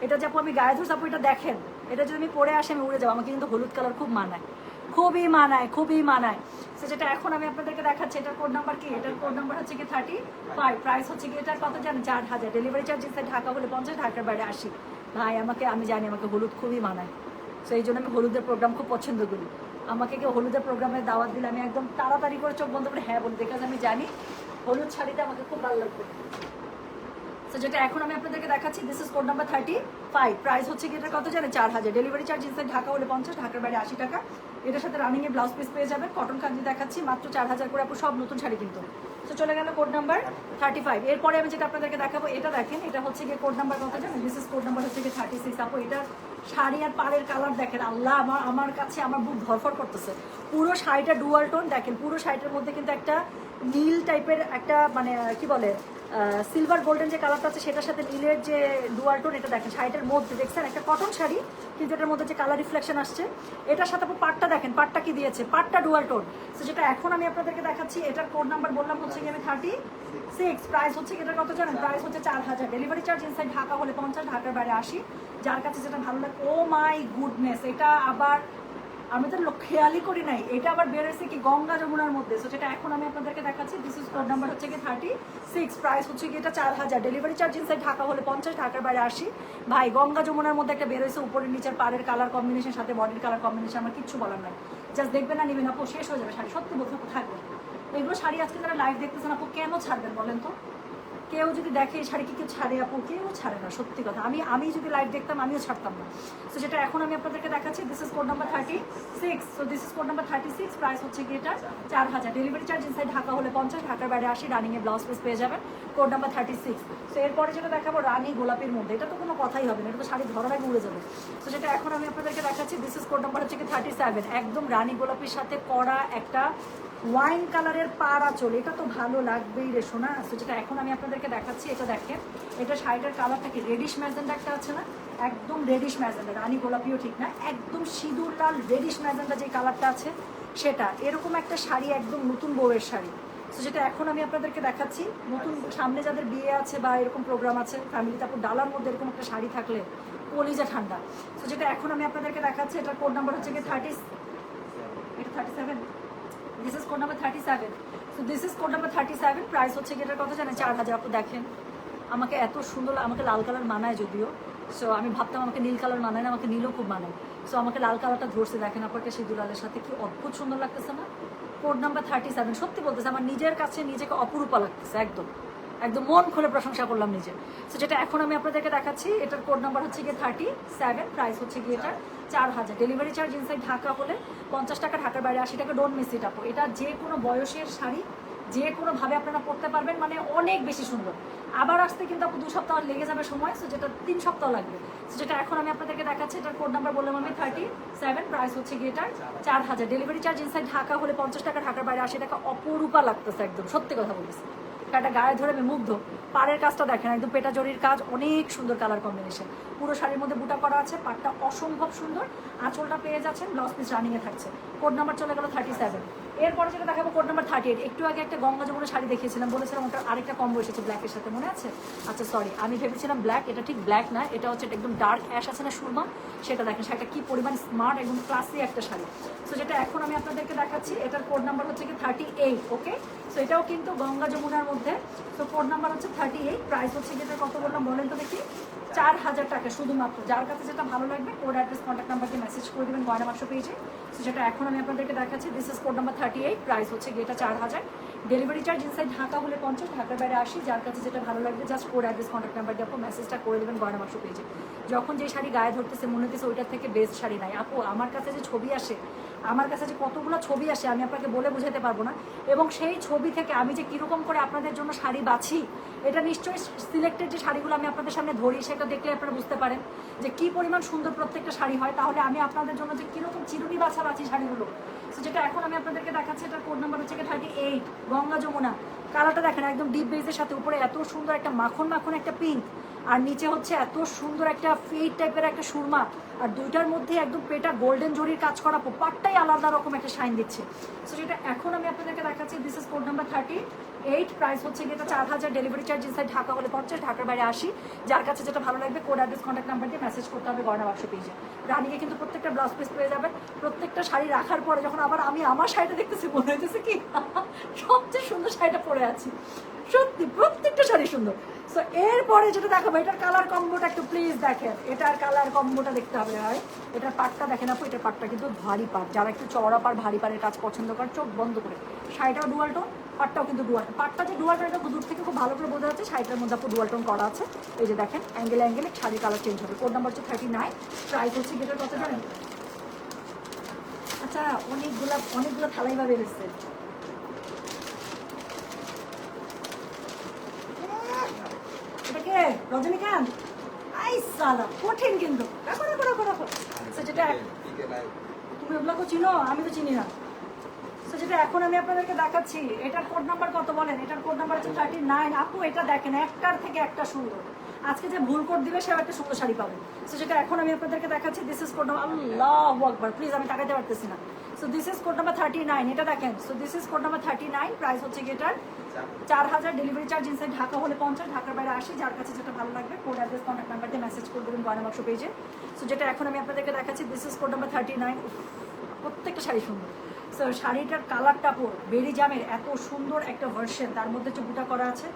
এটা যে আপু আমি গায়ে ধরছি আপু, এটা দেখেন, এটা যদি আমি পরে আসি আমি উড়ে যাবো। আমাকে কিন্তু হলুদ কালার খুব মানায়, খুবই মানায়। সো যেটা এখন আমি আপনাদেরকে দেখাচ্ছি এটার কোড নাম্বার কি, এটার কোড নাম্বার হচ্ছে কি 35। প্রাইস হচ্ছে কি এটার কত জানেন? 4000। ডেলিভারি চার্জ ইনসাইড ঢাকা হলে 50, ঢাকার বাইরে 80। ভাই আমি জানি আমাকে হলুদ খুবই মানায়, সো এই জন্য আমি হলুদের প্রোগ্রাম খুব পছন্দ করি। আমাকে কেউ হলুদের প্রোগ্রামে দাওয়াত দিলে আমি একদম তাড়াতাড়ি করে চোখ বন্ধ করে হ্যাঁ বলি, বিকজ আমি জানি হলুদ শাড়িটা আমাকে খুব ভালো লাগবে। সো যেটা এখন আমি আপনাদেরকে দেখাচ্ছি this is code number 35। Price হচ্ছে কি এটা কত জানেন? 4000। ডেলিভারি চার্জ ইনসাইড ঢাকা হলে 50, ঢাকার বাইরে 80 টাকা। এটার সাথে রানিংয়ে ব্লাউজ পিস পেয়ে যাবেন, কটন কাঞ্জি দেখাচ্ছি মাত্র 4000 করে আপু, সব নতুন শাড়ি কিন্তু। তো চলে গেল কোড নাম্বার 35। এরপরে আমি যেটা আপনাদেরকে দেখাবো এটা দেখেন, এটা হচ্ছে গিয়ে কোড নাম্বার কত জানেন? দিস ইজ কোড নাম্বার হচ্ছে গিয়ে 36 আপু। এটা শাড়ি আর পাড়ের কালার দেখেন, আল্লাহ আমার কাছে আমার বুক ধরফর করতেছে। পুরো শাড়িটা ডুয়াল টোন দেখেন, পুরো শাড়িটার মধ্যে কিন্তু একটা নীল টাইপের একটা মানে কি বলে সিলভার গোল্ডেন যে কালারটা আছে সেটার সাথে নীলের যে ডুয়াল টোন, এটা দেখেন শাড়িটার মধ্যে দেখছেন একটা কটন শাড়ি, কিন্তু এটার মধ্যে যে কালার রিফ্লেকশন আসছে এটার সাথে আপু পাটটা দেখেন, পাটটা কি দিয়েছে, পাটটা ডুয়াল টোন। তো যেটা এখন আমি আপনাদেরকে দেখাচ্ছি এটার কোড নাম্বার বললাম হচ্ছে কি আমি 36। প্রাইস হচ্ছে এটার কত জানেন? প্রাইস হচ্ছে 4000। ডেলিভারি চার্জ ইনসাইড ঢাকা হলে 50, ঢাকার বাইরে 80। যার কাছে যেটা ভালো লাগে, ও মাই গুডনেস, এটা আবার আমি তো খেয়ালই করি নাই, এটা আবার বেরোয়েছে কি গঙ্গা যমুনার মধ্যে। সো যেটা এখন আমি আপনাদেরকে দেখাচ্ছি দিস ইজ কোড নাম্বার হচ্ছে কি 36। প্রাইস হচ্ছে কি এটা 4000। ডেলিভারি চার্জ ইনসাইড ঢাকা হলে 50, ঢাকার বাইরে 80। ভাই গঙ্গা যমুনার মধ্যে একটা বেরোয়েছে, উপরের নিচের পাড়ের কালার কম্বিনেশন সাথে বডির কালার কম্বিনেশন, আমার কিচ্ছু বলার নাই, জাস্ট দেখবেন না নেবেন আপু, শেষ হয়ে যাবে শাড়ি, সত্যি বলতে থাকবে। এগুলো শাড়ি আজকে যারা লাইভ দেখতেছেন আপু কেন ছাড়বেন বলেন তো, কেউ যদি দেখে এই শাড়ি কি কেউ ছাড়ে আপু, কেউ ছাড়ে না, সত্যি কথা। আমি যদি লাইভ দেখতাম আমিও ছাড়তাম না। সো যেটা এখন আমি আপনাদেরকে দেখাচ্ছি, this is code number 36। So this is code number 36, price হচ্ছে কি এটা 4000। ডেলিভারি চার্জ ইনসাইড ঢাকা হলে 50, ঢাকার বাইরে 80, রানিংয়ে ব্লাউজ পিস পেয়ে যাবেন, কোড নাম্বার 36। সো এরপরে যেটা দেখাবো রানী গোলাপের মধ্যে, এটা তো কোনো কথাই হবে না, এটা তো শাড়ি ধরার আগে উড়ে যাবে। সো যেটা এখন আমি আপনাদেরকে দেখাচ্ছি, দিস ইজ কোড নাম্বার হচ্ছে কি 37, একদম রানী গোলাপির সাথে করা একটা ওয়াইন কালারের পাড়া চলে, এটা তো ভালো লাগবেই রে সোনা। সো যেটা এখন আমি আপনাদেরকে দেখাচ্ছি, এটা দেখেন, এটা শাড়িটার কালারটা কি রেডিশ ম্যাজেন্ডা একটা আছে না, একদম রেডিশ ম্যাজেন্ডা, রানী গোলাপিও ঠিক না, একদম সিঁদুর লাল রেডিশ ম্যাজেন্ডা যে কালারটা আছে সেটা, এরকম একটা শাড়ি, একদম নতুন বউয়ের শাড়ি। সো যেটা এখন আমি আপনাদেরকে দেখাচ্ছি, নতুন সামনে যাদের বিয়ে আছে বা এরকম প্রোগ্রাম আছে ফ্যামিলি, তারপর ডালার মধ্যে এরকম একটা শাড়ি থাকলে কলিজা ঠান্ডা। সো যেটা এখন আমি আপনাদেরকে দেখাচ্ছি, এটার কোড নাম্বার হচ্ছে কি 37। This is code number 37। So this is code number 37, price হচ্ছে কি এটার কথা জানেন 4000। আপনি দেখেন আমাকে এত সুন্দর, আমাকে লাল কালার মানায় যদিও, সো আমি ভাবতাম আমাকে নীল কালার মানায় না, আমাকে নীলও খুব মানায়। সো আমাকে লাল কালারটা ধরছে, দেখেন আপনাকে সিঁদুর লালের সাথে কি অদ্ভুত সুন্দর লাগতেছে না। কোড নাম্বার 37, সত্যি বলতেছে আমার নিজের কাছে নিজেকে অপরূপা লাগতেছে, একদম একদম মন খুলে প্রশংসা করলাম নিজে। সো যেটা এখন আমি আপনাদেরকে দেখাচ্ছি, এটার কোড নাম্বার হচ্ছে গিয়ে 37, প্রাইস হচ্ছে গিয়ে এটা 4000। ডেলিভারি চার্জ ইনসাইড ঢাকা হলে 50 টাকা, ঢাকার বাইরে 80 টাকা, ডোন্ট মিস ইট আপু। এটা যে কোনো বয়সের শাড়ি যে কোনোভাবে আপনারা পরতে পারবেন, মানে অনেক বেশি সুন্দর। আবার আসতে কিন্তু আপু 2 সপ্তাহ লেগে যাবে সময়, সো যেটা 3 সপ্তাহ লাগবে। সো যেটা এখন আমি আপনাদেরকে দেখাচ্ছি, এটার কোড নাম্বার বললাম আমি 37, প্রাইস হচ্ছে গিয়ে এটার 4000। ডেলিভারি চার্জ ইনসাইড ঢাকা হলে 50 টাকা, ঢাকার বাইরে 80 টাকা। অপরূপা লাগতেছে, একদম সত্যি কথা বলতেছি, একটা গায়ে ধরে আমি মুগ্ধ। পাড়ের কাজটা দেখেন, একদম পেটা জরির কাজ, অনেক সুন্দর কালার কম্বিনেশন, পুরো শাড়ির মধ্যে বুটা করা আছে, পাটটা অসম্ভব সুন্দর, আঁচলটা পেয়ে যাচ্ছেন, ব্লাউজ পিস রানিংয়ে থাকছে। কোড নাম্বার চলে গেল 37। এরপরে যেটা দেখাবো কোড নাম্বার 38। একটু আগে একটা গঙ্গা যমুনা শাড়ি দেখিয়েছিলাম, বলেছিলাম ওটা আরেকটা কম্বো এসেছে ব্ল্যাকের সাথে, মনে আছে? আচ্ছা সরি, আমি ভেবেছিলাম ব্ল্যাক, এটা ঠিক ব্ল্যাক না, এটা হচ্ছে একদম ডার্ক অ্যাশ আছে না সুরমা, সেটা দেখেন, শাড়িটা কি পরিমাণ স্মার্ট, একদম ক্লাসি একটা শাড়ি। সো যেটা এখন আমি আপনাদেরকে দেখাচ্ছি, এটার কোড নাম্বার হচ্ছে কি 38, ওকে? সো এটাও কিন্তু গঙ্গা যমুনার মধ্যে। সো কোড নাম্বার হচ্ছে 38, প্রাইস হচ্ছে যেটা কত বললাম বলেন তো দেখি, 4000 টাকা শুধুমাত্র। যার কাছে যেটা ভালো লাগবে কোড অ্যাড্রেস কন্ট্যাক্ট নাম্বারকে মেসেজ করে দেবেন গয়না বাক্স পেজে। সো যেটা এখন আমি আপনাদেরকে দেখাচ্ছি, this is code number 38, price হচ্ছে এটা 4000। ডেলিভারি চার্জ ইনসাইড ঢাকা হলে 50, ঢাকার বাইরে 80। যার কাছে যেটা ভালো লাগবে just code address contact number দিয়ে আপু মেসেজটা করে দেবেন গয়না বাক্স পেজে। যখন যে শাড়ি গায়ে ধরতেছে মনে হতেছে ওইটার থেকে বেস্ট শাড়ি নাই আপু। আমার কাছে যে ছবি আসে, আমার কাছে যে কতগুলো ছবি আসে আমি আপনাকে বলে বোঝাতে পারবো না, এবং সেই ছবি থেকে আমি যে কীরকম করে আপনাদের জন্য শাড়ি বাছি, এটা নিশ্চয়ই সিলেক্টেড যে শাড়িগুলো আমি আপনাদের সামনে ধরি সেটা দেখলে আপনারা বুঝতে পারেন যে কী পরিমাণ সুন্দর প্রত্যেকটা শাড়ি হয়। তাহলে আমি আপনাদের জন্য যে কীরকম চিরুনি বাছি শাড়িগুলো। সো যেটা এখন আমি আপনাদেরকে দেখাচ্ছি, এটার কোড নাম্বার হচ্ছে 38, গঙ্গা যমুনা। কালারটা দেখেন, একদম ডিপ বেজের সাথে উপরে এত সুন্দর একটা মাখন মাখন একটা পিঙ্ক, আর নিচে হচ্ছে এত সুন্দর একটা ফেড টাইপের একটা সুরমা, আর দুইটার মধ্যে একদম পেটা গোল্ডেন জরির কাজ করা, পাটটাই আলাদা রকম একটা শাইন দিচ্ছে। সো যেটা এখন আমি আপনাদেরকে দেখাচ্ছি, this is code number 38, price হচ্ছে এটা 4000। ডেলিভারি চার্জ ইনসাইড ঢাকা হলে 50, ঢাকার বাইরে 80। যার কাছে যেটা ভালো লাগবে কোড অ্যাড্রেস কন্ট্যাক্ট নাম্বার দিয়ে মেসেজ করতে হবে গয়না বাক্স পেজে। রানিকে কিন্তু প্রত্যেকটা ব্লাউজ পিস পেয়ে যাবেন। প্রত্যেকটা শাড়ি রাখার পরে যখন আবার আমি আমার শাড়িটা দেখতেছি মনে হইতেছে কি সবচেয়ে সুন্দর শাড়িটা পরে আছি, সত্যি প্রত্যেকটা শাড়ি সুন্দর। সো এরপরে যেটা দেখাবো, এটার কালার কম্বোটা একটু প্লিজ দেখেন, এটার কালার কম্বোটা দেখতে হবে ভাই। এটার পাটটা দেখেন আপু, এটার পাটটা কিন্তু ভারী পাট, যারা একটু চওড়া পাড় ভারী পাড়ের কাজ পছন্দ করেন চোখ বন্ধ করে। শাড়িটাও ডুয়াল টোন, পাটটাও কিন্তু ডুয়াল টোন। পাটটা যে ডুয়াল টোন এটা দূর থেকে খুব ভালো করে বোঝা যাচ্ছে, শাড়িটার মধ্যে আপু ডুয়াল টোন করা আছে। এই যে দেখেন অ্যাঙ্গেলে অ্যাঙ্গেলে শাড়ির কালার চেঞ্জ হবে। কোড নাম্বার হচ্ছে 39, প্রাইস হচ্ছে এটার কত জানেন? আচ্ছা অনেকগুলো থালাই ভাবে এসেছে। এটাকে রজনীকান্ত, আই সালা কঠিন কিন্তু। রাখো রাখো রাখো রাখো। যেটা তুমি ওগুলোকে চিনো, আমি তো চিনি না। সো যেটা এখন আমি আপনাদেরকে দেখাচ্ছি, এটার কোড নাম্বার কত বলেন? এটার কোড নাম্বার হচ্ছে 39। আপু এটা দেখেন, একটার থেকে একটা সুন্দর। আজকে যে ভুল কোড দিবে সেও একটা সুন্দর শাড়ি পাবে। সো যেটা এখন আমি আপনাদেরকে দেখাচ্ছি, দিস ইজ কোড নাম্বার, আল্লাহু আকবার, প্লিজ আমি তাকাইতে পারতেছি না। So this is code number 39, এটা দেখেন। So this is code number 39, price হচ্ছে এটার 4000। ডেলিভারি চার্জ ইনসাইড ঢাকা হলে 50, ঢাকার বাইরে 80। যার কাছে যেটা ভালো লাগবে কোড অ্যাড্রেস কন্ট্যাক্ট নাম্বার দিয়ে মেসেজ করে দেবেন গয়না বাক্স পেজে। সো যেটা এখন আমি আপনাদেরকে দেখাচ্ছি, দিস ইজ কোড নাম্বার 39। প্রত্যেকটা শাড়ি সুন্দর। সো শাড়িটার কালারটা পুরো বেরি জামের এত সুন্দর একটা ভার্সন, তার মধ্যে হচ্ছে বুটা করা আছে,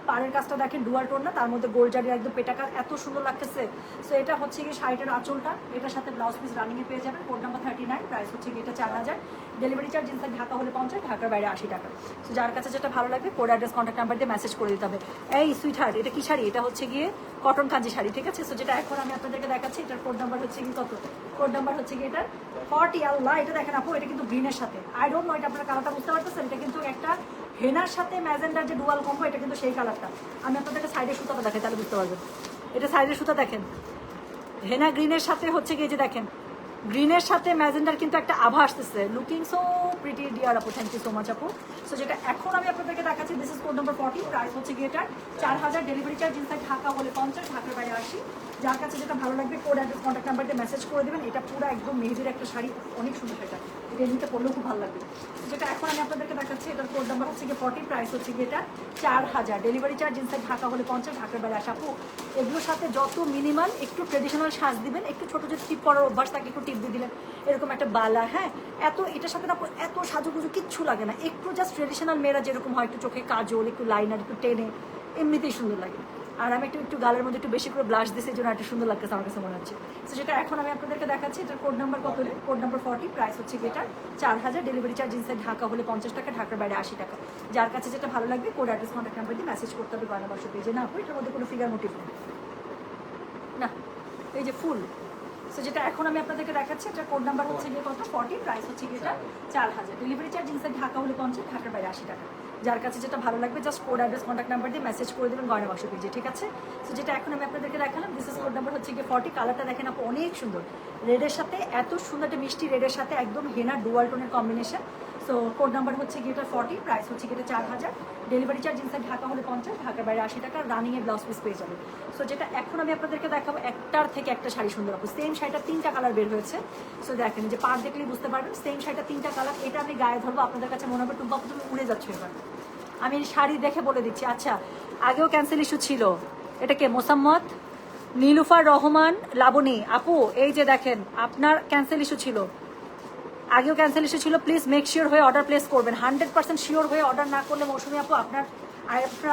পাড়ের কাজটা দেখেন ডুয়াল টোন না, তার মধ্যে গোল জারির একদম পেটা কাজ, এত সুন্দর লাগতেছে। সো এটা হচ্ছে গিয়ে শাড়িটার আঁচলটা, এটার সাথে ব্লাউজ পিস রানিংয়ে পেয়ে যাবেন। কোড নাম্বার 39, প্রাইস হচ্ছে গিয়ে এটা 4000। ডেলিভারি চার্জ ইনসাইড ঢাকা হলে 50, ঢাকার বাইরে 80 টাকা। সো যার কাছে যেটা ভালো লাগবে কোড অ্যাড্রেস কন্ট্যাক্ট নাম্বার দিয়ে মেসেজ করে দিতে হবে। এই সুইট হার্ট, এটা কি শাড়ি? এটা হচ্ছে গিয়ে কটন কাঞ্জি শাড়ি, ঠিক আছে। সো যেটা এখন আমি আপনাদেরকে দেখাচ্ছি, এটার কোড নাম্বার হচ্ছে কি কত? কোড নাম্বার হচ্ছে গিয়ে এটার 40। আল্লাহ, এটা দেখেন আপু, এটা কিন্তু গ্রিনের সাথে, আই ডোন্ট নো এটা আপনারা কালারটা বুঝতে পারতেছেন, এটা কিন্তু একটা হেনার সাথে ম্যাজেন্ডার যে ডুয়াল কম্বো, এটা কিন্তু সেই কালারটা। আমি আপনাদেরকে সাইডের সুতাটা দেখাই, তাহলে বুঝতে পারবেন। এটা সাইডের সুতা দেখেন, হেনা গ্রিনের সাথে হচ্ছে গিয়ে যে দেখেন গ্রিনের সাথে ম্যাজেন্ডার কিন্তু একটা আভা আসতেছে। লুকিং সো প্রিটি ডিয়ার আপু, থ্যাংক ইউ সো মাচ আপু। সো যেটা এখন আমি আপনাদেরকে দেখাচ্ছি, this is code number 40, price হচ্ছে গিয়ে এটা 4000। ডেলিভারি চার্জ ইনসাইড ঢাকা হলে 50, ঢাকার বাইরে 80। যার কাছে যেটা ভালো লাগবে কোড অ্যাড্রেস কন্ট্যাক্ট নাম্বার দিয়ে মেসেজ করে দেবেন। এটা পুরো একদম মেহেদির একটা শাড়ি, অনেক সুন্দর শাড়িটা, এটা এমনিতে পরলেও খুব ভালো লাগবে। যেটা এখন আমি আপনাদেরকে দেখাচ্ছি, এটার কোড নাম্বার হচ্ছে গিয়ে 40, প্রাইস হচ্ছে গিয়ে এটা 4000। ডেলিভারি চার্জ ইনসাইড ঢাকা হলে 50, ঢাকার বাইরে 80। আপু এগুলোর সাথে যত মিনিমাল একটু ট্রেডিশনাল সাজ দিবেন, একটু ছোটো যদি টিপ করার অভ্যাস থাকে একটু টিপ দিয়ে দিলেন, এরকম একটা বালা, হ্যাঁ, এত এটার সাথে না এত সাজুগুজু কিচ্ছু লাগে না। একটু জাস্ট ট্রেডিশনাল মেয়েরা যেরকম হয়, একটু চোখে কাজল, একটু লাইনার, একটু টেনে, এমনিতেই সুন্দর লাগে। আর আমি একটু গালের মধ্যে একটু বেশি করে ব্লাশ দিয়েছি, এই জন্য একটা সুন্দর লাগতেছে আমার কাছে মনে হচ্ছে। তো যেটা এখন আমি আপনাদেরকে দেখাচ্ছি, এটার কোড নাম্বার কত? কোড নাম্বার 40, প্রাইস হচ্ছে এটা 4000। ডেলিভারি চার্জ ইনসাইড ঢাকা হলে 50 টাকা, ঢাকার বাইরে 80 টাকা। যার কাছে যেটা ভালো লাগবে কোড অ্যাড্রেস কন্ট্যাক্ট নাম্বার দিয়ে মেসেজ করতে হবে বারবার পেজে। না আপু এটার মধ্যে কোনো ফিগার মোটিভ নেই না, এই যে ফুল। সো যেটা এখন আমি আপনাদেরকে দেখাচ্ছি, এটা কোড নাম্বার হচ্ছে গিয়ে কত? 40, প্রাইস হচ্ছে গিয়ে এটা 4000। ডেলিভারি চার্জ ইনসাইড ঢাকা হলে 50, ঢাকার বাইরে 80 টাকা। যার কাছে যেটা ভালো লাগবে just code address contact number দিয়ে মেসেজ করে দেবেন গয়না বাক্স পেজে, ঠিক আছে। সো যেটা এখন আমি আপনাদেরকে দেখালাম, দিস ইজ কোড নাম্বার হচ্ছে গিয়ে 40। কালারটা দেখেন আপু অনেক সুন্দর, রেডের সাথে এত সুন্দর একটা মিষ্টি রেডের সাথে একদম হেনা ডুয়াল টোনের কম্বিনেশন। সো কোড নাম্বার হচ্ছে গিয়ে এটা 40, প্রাইস হচ্ছে গিয়ে 4000। ডেলিভারি চার্জ ইনসাইড ঢাকা হলে 50, ঢাকার বাইরে 80 টাকা। রানিংয়ে ব্লাউজ পিস পেয়ে যাবে। সো যেটা এখন আমি আপনাদেরকে দেখাবো, একটার থেকে একটা শাড়ি সুন্দর আপু। সেম শাড়িটা 3টা কালার বের হয়েছে। সো দেখেন যে পার দেখলেই বুঝতে পারবেন, সেম শাড়িটা 3টা কালার। এটা আমি গায়ে ধরবো, আপনাদের কাছে মনে হবে টুম্পা তুমি উড়ে যাচ্ছ এবার। আমি শাড়ি দেখে বলে দিচ্ছি। আচ্ছা, আগেও ক্যান্সেল ইস্যু ছিল, এটা কে? মোসাম্মদ নীলুফার রহমান লাবণী আপু, এই যে দেখেন আপনার ক্যান্সেল ইস্যু ছিল, আগেও ক্যান্সেল ইস্যু ছিল। প্লিজ মেক শিওর হয়ে অর্ডার প্লেস করবেন। 100% শিওর হয়ে অর্ডার না করলে মৌসুমি আপু আপনার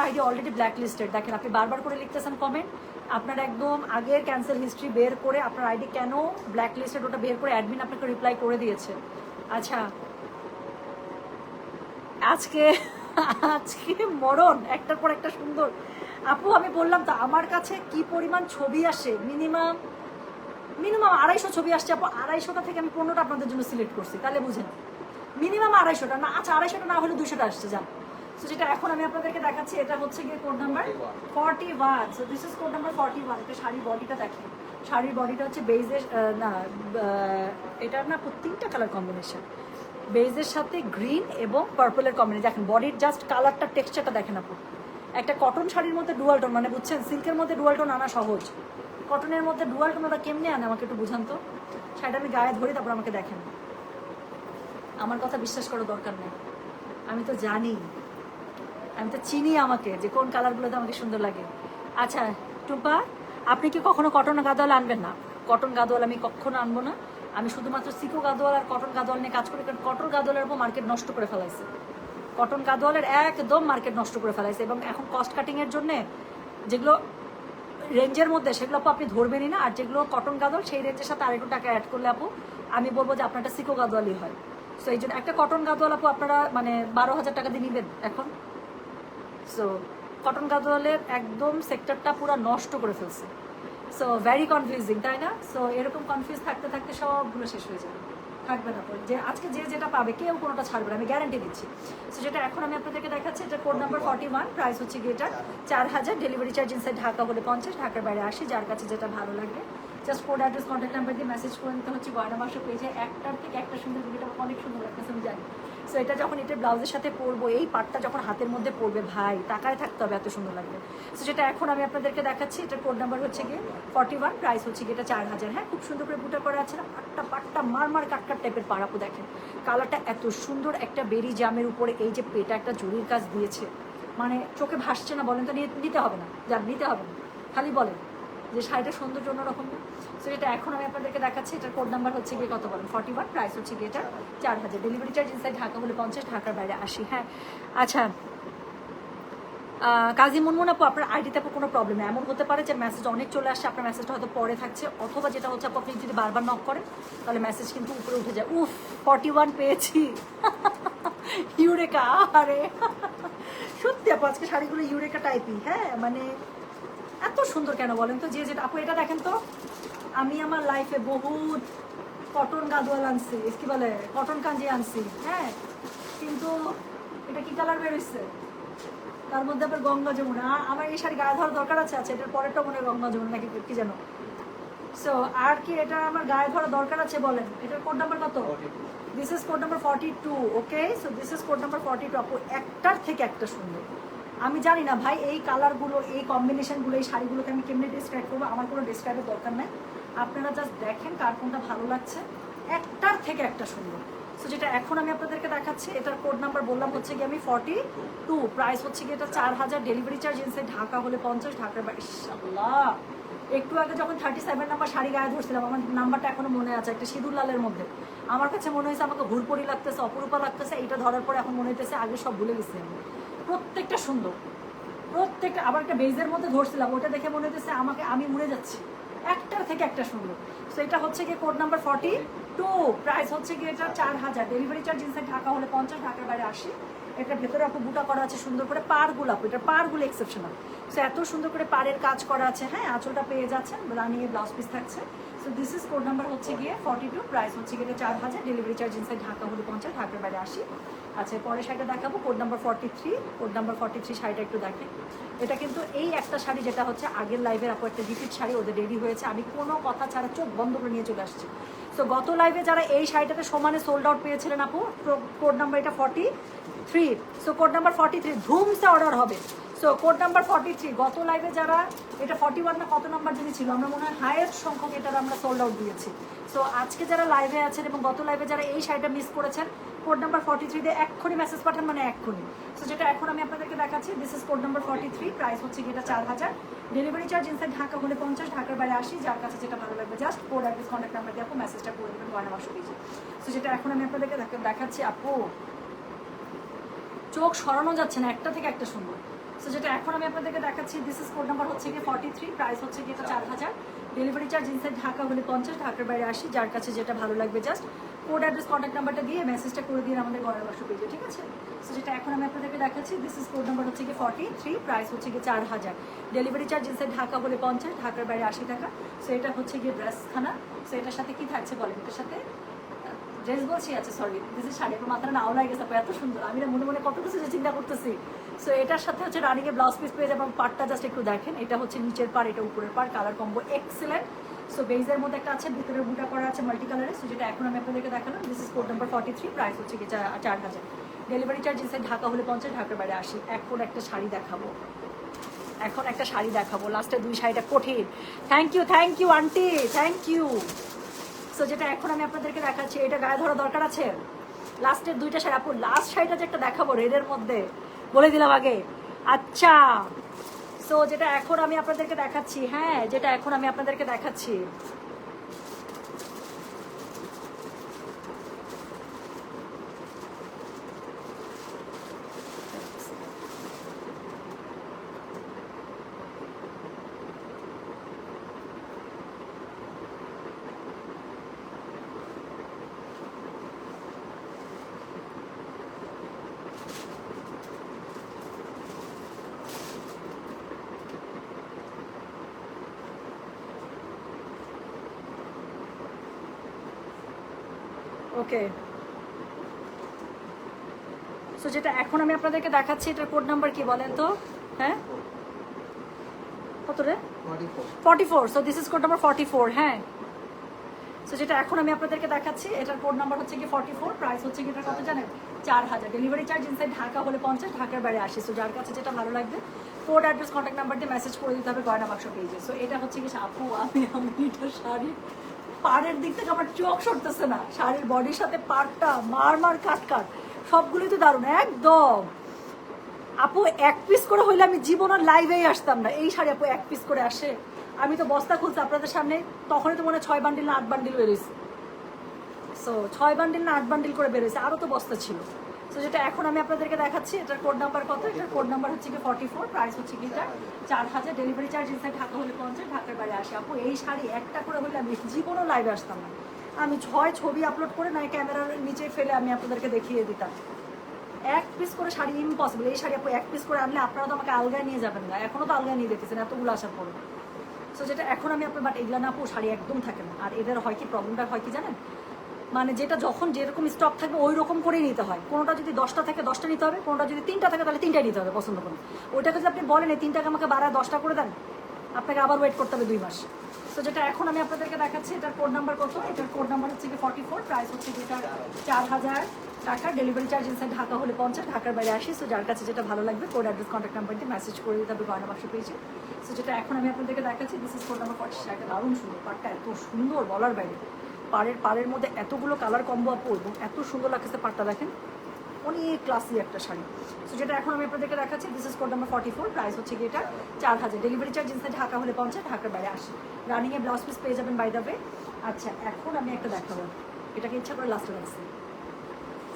আইডি অলরেডি ব্ল্যাক লিস্টেড। দেখেন আপনি বারবার করে লিখতেছেন কমেন্ট, আপনার একদম আগের ক্যান্সেল হিস্ট্রি বের করে আপনার আইডি কেন ব্ল্যাক লিস্টেড ওটা বের করে অ্যাডমিন আপনাকে রিপ্লাই করে দিয়েছে। আচ্ছা, আজকে মরণ, একটার পর একটা সুন্দর আপু। আমি বললাম তো আমার কাছে কি পরিমাণ ছবি আসে, মিনিমাম 250 ছবি আসছে আপু। 250টা থেকে আমি 15টা আপনাদের জন্য সিলেক্ট করছি, তাহলে বুঝেন মিনিমাম 250টা না। আচ্ছা 250টা না হলে 200টা আসছে, যান। সো যেটা এখন আমি আপনাদেরকে দেখাচ্ছি, এটা হচ্ছে গিয়ে code number 41। So this is code number 41। এটা শাড়ির বডিটা দেখেন, শাড়ির বডিটা হচ্ছে বেজের না, এটার না 3টা কালার কম্বিনেশন, বেজের সাথে গ্রিন এবং পার্পলের কম্বিনেশন। দেখেন বডির জাস্ট কালারটা, টেক্সচারটা দেখেন আপু। একটা কটন শাড়ির মধ্যে ডুয়াল টোন, মানে বুঝছেন সিল্কের মধ্যে ডুয়াল টোন আনা সহজ, কটনের মধ্যে ডুয়াল টোন ওটা কেমনে আনে আমাকে একটু বুঝান তো। শাড়িটা আমি গায়ে ধরি, তারপর আমাকে দেখেন। আমার কথা বিশ্বাস করার দরকার নেই, আমি তো জানি, আমি তো চিনি আমাকে, যে কোন কালারগুলোতে আমাকে সুন্দর লাগে। আচ্ছা টুম্পা, আপনি কি কখনো কটন গাদোয়াল আনবেন? না, কটন গাদোয়াল আমি কখনো আনবো না। আমি শুধুমাত্র সিকো গাদোয়াল আর কটন গাদোয়াল নিয়ে কাজ করি, কারণ কটন গাদোয়ালের উপর মার্কেট নষ্ট করে ফেলাইছে। কটন গাদোয়ালের একদম মার্কেট নষ্ট করে ফেলাইছে, এবং এখন কস্ট কাটিংয়ের জন্যে যেগুলো রেঞ্জের মধ্যে সেগুলো আপু আপনি ধরবেনই না। আর যেগুলো কটন গাদোয়াল সেই রেঞ্জের সাথে আরেকটু টাকা অ্যাড করলে আপু আমি বলবো যে আপনারটা সিকো গাদোয়ালই হয়। সো এই জন্য একটা কটন গাদোয়াল আপু আপনারা মানে 12,000 টাকা দিয়ে নিবেন এখন। সো কটন গাদোয়ালের একদম সেক্টরটা পুরো নষ্ট করে ফেলছে। সো ভেরি কনফিউজিং, তাই না? সো এরকম কনফিউজ থাকতে থাকতে সবগুলো শেষ হয়ে যাবে, থাকবে না পরে। যে আজকে যে যেটা পাবে কেউ কোনোটা ছাড়বে না, আমি গ্যারান্টি দিচ্ছি। সো যেটা এখন আমি আপনাদেরকে দেখাচ্ছি, এটা কোড নাম্বার 41, প্রাইস হচ্ছে গিয়ে এটা 4000। ডেলিভারি চার্জ ইনসাইড ঢাকা হলে 50, ঢাকার বাইরে 80। যার কাছে যেটা ভালো লাগবে just code address contact number দিয়ে মেসেজ করে দিতে হচ্ছে গয়না বাক্স পেজে। একটার থেকে একটা সুন্দর, এটা অনেক সুন্দর লাগতেছে আমি জানি। সো এটা যখন এটা ব্লাউজের সাথে পরবো, এই পাটটা যখন হাতের মধ্যে পড়বে ভাই, তাকায় থাকতে হবে, এত সুন্দর লাগবে। সো যেটা এখন আমি আপনাদেরকে দেখাচ্ছি, এটা কোড নাম্বার হচ্ছে গিয়ে 41, প্রাইস হচ্ছে গিয়ে এটা 4000। হ্যাঁ, খুব সুন্দর করে বুটা করা আছে না, পাটটা মারমার কাটকাট টাইপের পাড়াপু। দেখেন কালারটা এত সুন্দর, একটা বেরি জামের উপরে এই যে পেটা একটা জরির কাজ দিয়েছে, মানে চোখে ভাসছে না? বলেন তো, নিতে হবে না, যার নিতে হবে না, খালি বলেন যে শাড়িটা সৌন্দর্য অন্যরকম। সো এটা এখন আমি আপনাদেরকে দেখাচ্ছি, এটার কোড নাম্বার হচ্ছে গিয়ে কত বলেন? 41, প্রাইস হচ্ছে গিয়ে এটা 4000। ডেলিভারি চার্জ ইনসাইড ঢাকা হলে 50, ঢাকার বাইরে 80। হ্যাঁ আচ্ছা, কাজী মুনমুন আপু, আপনার আইডিতে আপু কোনো প্রবলেম নেই। এমন হতে পারে যে মেসেজ অনেক চলে আসছে, আপনার মেসেজটা হয়তো পরে থাকছে, অথবা যেটা হচ্ছে আপু আপনি যদি বারবার নক করেন তাহলে মেসেজ কিন্তু উপরে উঠে যায়। উফ 41 পেয়েছি ইউরেকা। আরে সত্যি আপু আজকে শাড়িগুলো ইউরেকা টাইপই। হ্যাঁ মানে এত সুন্দর কেন বলেন তো? যে যেটা আপু এটা দেখেন তো, আমি আমার লাইফে বহুত কটন গাদোয়াল আনছি, কি বলে কটন কাঞ্জি আনছি, হ্যাঁ, কিন্তু এটা কি কালার বেরোচ্ছে, তার মধ্যে আবার গঙ্গা যমুনা। আমার এই শাড়ি গায়ে ধরার দরকার আছে? এটার পরেরটা মনে হয় গঙ্গা যমুনা নাকি কি যেন। সো আর কি এটা আমার গায়ে ধরা দরকার আছে বলেন? এটার কোড নাম্বার কত? This is code number 42। Okay, so this is code number 42। আপু একটার থেকে একটা সুন্দর। আমি জানি না ভাই এই কালারগুলো, এই কম্বিনেশনগুলো, এই শাড়িগুলোকে আমি কেমনি ডিসক্রাইব করবো, আমার কোনো ডিসক্রাইবের দরকার নেই। আপনারা জাস্ট দেখেন কার কোনটা ভালো লাগছে, একটার থেকে একটা সুন্দর। সো যেটা এখন আমি আপনাদেরকে দেখাচ্ছি, এটার কোড নাম্বার বললাম হচ্ছে কি আমি 42, প্রাইস হচ্ছে কি এটা 4000, ডেলিভারি চার্জ ইনসাইড ঢাকা হলে 50, ঢাকার বাইরে। ইনশাআল্লাহ একটু আগে যখন 37 নাম্বার শাড়ি গায়ে ধরছিলাম, আমার নাম্বারটা এখনো মনে আছে, একটা সিঁদুর লালের মধ্যে। আমার কাছে মনে হয়েছে আমাকে ঘুরপড়ি লাগতেছে, অপরূপা লাগতেছে। এইটা ধরার পরে এখন মনে হইতেছে আগে সব ভুলে গেছি আমি। প্রত্যেকটা সুন্দর, প্রত্যেকটা। আবার একটা বেজের মধ্যে ধরছিলাম, ওটা দেখে মনে হইতেছে আমাকে আমি উড়ে যাচ্ছি। একটার থেকে একটা সুন্দর। সো এটা হচ্ছে গিয়ে কোড নাম্বার 42, প্রাইস হচ্ছে গিয়ে এটা 4000, ডেলিভারি চার্জ ইনসাইড ঢাকা হলে 50, ঢাকার বাইরে 80। এটা ভেতরে আপু বুটা করা আছে সুন্দর করে, পাড়গুলো আপু এটার পাড়গুলো এক্সেপশনাল। সো এত সুন্দর করে পাড়ের কাজ করা আছে। হ্যাঁ, আঁচলটা পেয়ে যাচ্ছেন, রানিয়ে ব্লাউজ পিস থাকছে। So this is code number হচ্ছে গিয়ে 42, প্রাইস হচ্ছে গিয়ে 4000, ডেলিভারি চার্জ ইনসাইড ঢাকা হলে 50, ঢাকার বাইরে 80। আচ্ছা, পরে শাড়িটা দেখাবো কোড নাম্বার 43। কোড নাম্বার 43 শাড়িটা একটু দেখেন। এটা কিন্তু এই একটা শাড়ি যেটা হচ্ছে আগের লাইভের আপু একটা রিপিট শাড়ি, ওদের রেডি হয়েছে, আমি কোনো কথা ছাড়া চোখ বন্ধ করে নিয়ে চলে আসছি। সো গত লাইভে যারা এই শাড়িটাতে সমানে সোল্ড আউট পেয়েছিলেন আপু, কোড নাম্বার এটা 43। সো কোড নাম্বার 43 ধুমসে অর্ডার হবে। সো কোড নাম্বার 43, গত লাইভে যারা এটা 41 না কত নাম্বার যিনি ছিল, আমরা মনে হয় হায়েস্ট সংখ্যক এটার আমরা সোল্ড আউট দিয়েছি। সো আজকে যারা লাইভে আছেন এবং গত লাইভে যারা এই শাড়িটা মিস করেছেন, কোড নাম্বার 43 দিয়ে এক্ষুনি মেসেজ পাঠান, মানে এক্ষুনি। সো যেটা এখন আমি আপনাদেরকে দেখাচ্ছি, this is code number 43, price হচ্ছে এটা 4000, ডেলিভারি চার্জ ইনসাইড ঢাকা হলে 50, ঢাকার বাইরে 80। যার কাছে যেটা ভালো লাগবে just code address contact number দিয়ে আপু মেসেজটা করে দেবেন গয়না বাক্স পেজে। সো যেটা এখন আমি আপনাদেরকে দেখাচ্ছি আপু, চোখ সরানো যাচ্ছে না, একটা থেকে একটা সুন্দর। সো যেটা এখন আমি আপনাদেরকে দেখাচ্ছি, দিস ইজ কোড নাম্বার হচ্ছে গিয়ে 43, প্রাইস হচ্ছে গিয়ে এটা 4000, ডেলিভারি চার্জ ইনসাইড ঢাকা হলে 50, ঢাকার বাইরে 80। যার কাছে যেটা ভালো লাগবে জাস্ট কোড অ্যাড্রেস কন্ট্যাক্ট নাম্বারটা দিয়ে মেসেজটা করে দিন আমাদের গয়না বাক্স পেজে, ঠিক আছে? সো যেটা এখন আমি আপনাদেরকে দেখাচ্ছি, দিস ইজ কোড নাম্বার হচ্ছে গিয়ে 43, প্রাইস হচ্ছে গিয়ে 4000, ডেলিভারি চার্জ ইনসাইড ঢাকা হলে 50, ঢাকার বাইরে 80 টাকা। সো এটা হচ্ছে গিয়ে ড্রেসখানা। সো এটার সাথে কি থাকছে বলেন? এটার সাথে ড্রেস বলছি, আচ্ছা সরি, দিস ইজ শাড়ি। মাথাটা নাও লাগে গেছে, এত সুন্দর, আমি না মনে মনে কত কিছু চিন্তা করতেছি। সো এটার সাথে হচ্ছে রানিকে ব্লাউজ পিস পেয়ে যাবেন, পাড়টা জাস্ট একটু দেখেন, এটা হচ্ছে নিচের পাড়, এটা উপরের পাড়, কালার কম্বো এক্সেলেন্ট। সো বেজের মধ্যে একটা আছে, ভিতরে বুটা করা আছে মাল্টি কালারে। সো যেটা এখন আমি আপনাদেরকে দেখালাম, this is code number 43, price হচ্ছে কি 4000, ডেলিভারি চার্জ ইনসাইড ঢাকা হলে 50, ঢাকার বাইরে 80। এখন একটা শাড়ি দেখাবো, এখন একটা শাড়ি দেখাবো, লাস্টে দুই শাড়িটা কঠিন। Thank you aunty, thank you. So যেটা এখন আমি আপনাদেরকে দেখাচ্ছি, এটা গায়ে ধরা দরকার আছে, লাস্টের দুইটা শাড়ি আপু। লাস্ট শাড়িটা যে একটা দেখাবো রেডের মধ্যে, বলে দিলাম আগে। আচ্ছা, সো যেটা এখন আমি আপনাদেরকে দেখাচ্ছি, হ্যাঁ, যেটা এখন আমি আপনাদেরকে দেখাচ্ছি, ওকে। সো যেটা এখন আমি আপনাদেরকে দেখাচ্ছি, এটার কোড নাম্বার কি বলেন তো? হ্যাঁ, কত রে? 44। So this is code number 44। হ্যাঁ, সো যেটা এখন আমি আপনাদেরকে দেখাচ্ছি, এটার কোড নাম্বার হচ্ছে কি 44, প্রাইস হচ্ছে কি এটা কত জানেন? 4000, ডেলিভারি চার্জ ইনসাইড ঢাকা হলে 50, ঢাকার বাইরে 80। সো যার কাছে যেটা ভালো লাগবে কোড অ্যাড্রেস কন্ট্যাক্ট নাম্বার দিয়ে মেসেজ করে দিতে হবে গয়না বাক্স পেজে। সো এটা হচ্ছে কি আপু, আমি এটা শাড়ি পাড়ের দিক থেকে আমার চোখ সরতেছে না, শাড়ির বডির সাথে পাড়টা মার কাট সবগুলোই তো দারুণ একদম। আপু এক পিস করে হইলে আমি জীবনের লাইভেই আসতাম না। এই শাড়ি আপু এক পিস করে আসে, আমি তো বস্তা খুলছি আপনাদের সামনে, তখনই তো মনে হয় 6 বান্ডিল না 8 বান্ডিল বেরোইছে। সো 6 বান্ডিল না 8 বান্ডিল করে বেরোইছে, আরও তো বস্তা ছিল। তো যেটা এখন আমি আপনাদেরকে দেখাচ্ছি, এটার কোড নাম্বার কত? এটার কোড নাম্বার হচ্ছে কি 44, প্রাইস হচ্ছে কি এটা 4000, ডেলিভারি চার্জ ইনসাইড ঢাকা হলে 50, ঢাকার বাইরে আসে। আপু এই শাড়ি একটা করে হলে আমি জীবনও লাইভে আসতাম না, আমি 6 ছবি আপলোড করে নয় ক্যামেরার নিচে ফেলে আমি আপনাদেরকে দেখিয়ে দিতাম। এক পিস করে শাড়ি ইম্পসিবল। এই শাড়ি আপু এক পিস করে আনলে আপনারা তো আমাকে আলগায় নিয়ে যাবেন না, এখনো তো আলগায় নিয়ে দেখতেছেন এতগুলো আসার পরে। সো যেটা এখন আমি আপনার, বাট এগুলো না আপু শাড়ি একদম থাকে না। আর এদের হয় কি প্রবলেমটা হয় কি জানেন, মানে যেটা যখন যেরকম স্টক থাকবে ওই রকম করেই নিতে হয়। কোনোটা যদি 10টা থাকে 10টা নিতে হবে, কোনোটা যদি 3টা থাকে তাহলে 3টাই নিতে হবে পছন্দ করে। ওইটাকে যদি আপনি বলেন এই 3টাকে আমাকে বাড়ায় 10টা করে দেন, আপনাকে আবার ওয়েট করতে হবে 2 মাস। তো যেটা এখন আমি আপনাদেরকে দেখাচ্ছি, এটার কোড নাম্বার কত? এটার কোড নাম্বার হচ্ছে কি 44, প্রাইস হচ্ছে যেটা 4000 টাকা, ডেলিভারি চার্জ ইনসাইড ঢাকা হলে 50, ঢাকার বাইরে আসি। সো যার কাছে যেটা ভালো লাগবে কোড অ্যাড্রেস কন্ট্যাক্ট নাম্বার দিয়ে মেসেজ করে দিতে হবে গয়না বাক্স পেয়েছে। সো যেটা এখন আমি আপনাদেরকে দেখাচ্ছি, দিস ইজ কোড নাম্বার 40। একটা দারুণ সুন্দর পাটটা, এত সুন্দর বলার বাইরে। পাড়ের মধ্যে এতগুলো কালার কম্বো আপু এবং এত সুন্দর লাগতেছে পাটটা, দেখেন অনেক ক্লাসি একটা শাড়ি। সো যেটা এখন আমি আপনাদেরকে দেখাচ্ছি, this is code number 44, price হচ্ছে কি এটা 4000, ডেলিভারি চার্জ ইনসাইড ঢাকা হলে 50, ঢাকার বাইরে আসে। রানিংয়ে ব্লাউজ পিস পেয়ে যাবেন বাই দ্য ওয়ে। আচ্ছা এখন আমি একটা দেখাবো, এটাকে ইচ্ছা করে লাস্টে রাখছি।